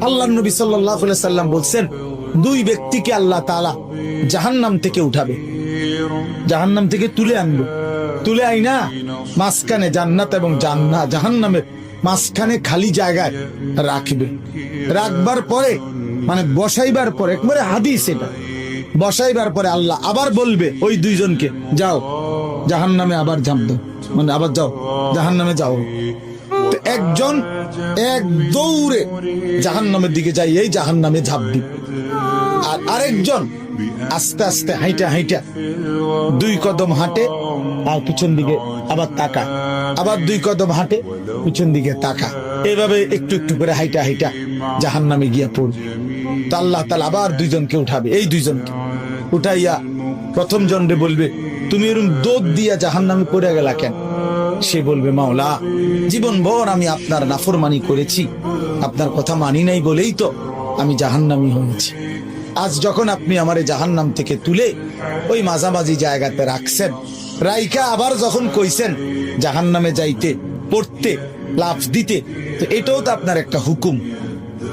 আল্লাহর নবী সাল্লাল্লাহু আলাইহি সাল্লাম বলছেন, দুই ব্যক্তিকে আল্লাহ তাআলা জাহান্নাম থেকে উঠাবে, জাহান্নাম থেকে তুলে আনবে, তুলে আইনা মাঝখানে জান্নাত এবং জাহান্নামের মাঝখানে খালি জায়গায় রাখবে। রাখবার পরে মানে বসাইবার পরে, একবারে হাদিস এটা, বসাইবার পরে আল্লাহ আবার বলবে ওই দুইজনকে, যাও জাহান্নামে আবার ঝাঁপ দাও, মানে আবার যাও জাহান্নামে যাও। তো একজন এক দৌড়ে জাহান্নামের দিকে যাই, এই জাহান্নামে ঝাঁপ দিবে, আর আরেকজন আস্তে আস্তে হাইটা হাইটা দুই কদম হাঁটে আর পিছন দিকে আবার তাকা, আবার দুই কদম হাঁটে পিছন দিকে তাকা, এভাবে একটু একটু করে হাইটা হাইটা জাহান্নামে গিয়া পড়বে। তো আল্লাহ তাআলা আবার দুইজনকে উঠাবে, এই দুইজনকে উঠাইয়া প্রথম জনরে বলবে, তুমি এরকম দৌড় দিয়া জাহান্নামে পড়ে গেলা কেন? সে বলবে, মাওলা জীবন ভর আমি আপনার নাফরমানি করেছি, আপনার কথা মানি নাই বলেই তো আমি জাহান্নামী হয়েছি। আজ যখন আপনি আমারে জাহান্নাম থেকে তুলে ওই মাঝামাঝি জায়গাতে রাখছেন, রাইকা আবার যখন কইছেন জাহান্নামে যাইতে, পড়তে, লাফ দিতে, তো এটাও তো আপনার একটা হুকুম।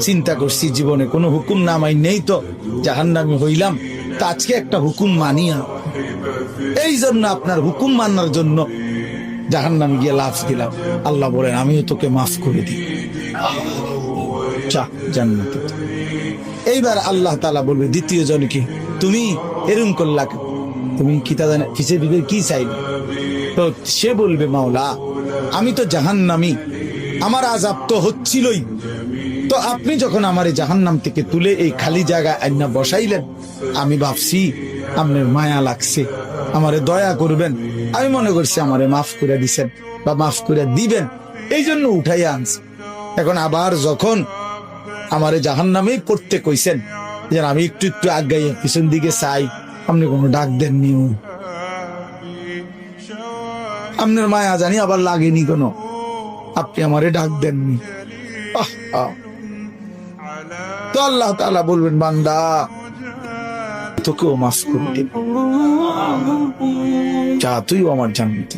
চিন্তা করছি জীবনে কোনো হুকুম না মাই নেই তো জাহান্নামী হইলাম, তো আজকে একটা হুকুম মানিয়া, এই জন্য আপনার হুকুম মানার জন্য জাহান্নামে গিয়ে লাফ দিলাম। আল্লাহ বলেন, আমিও তোকে মাফ করে দিই, জান্নাতে। এইবার আল্লাহ তাআলা বলবে দ্বিতীয় জনকে, তুমি এরকম করলা, তুমি কি তা জানা কিসের ভিতরে কি চাইবে? তো সে বলবে, মাওলা আমি তো জাহান্নামী, আমার আযাব তো হচ্ছিলই, তো আপনি যখন আমারে জাহান্নাম থেকে তুলে এই খালি জায়গায় আইনা বসাইলেন, আমি ভাবছি আপনার মায়া লাগছে, আমারে দয়া করবেন, আমি মনে করছি আমারে মাফ করে দিছেন বা মাফ করে দিবেন, এই জন্য উঠাইয়া আনছি। এখন আবার যখন আমারে জাহান্নামে পড়তে কইছেন, যে আমি একটু একটু আগাইয়া পিছন দিকে চাই, আপনি কোনো ডাক দেননি, আপনার মায়া জানি আবার লাগেনি কোনো, আপনি আমারে ডাক দেননি। তো আল্লাহ তাআলা বলবেন, বান্দা তোকেও মাফ করে দেব, যা তুইও আমার জান্নাতে।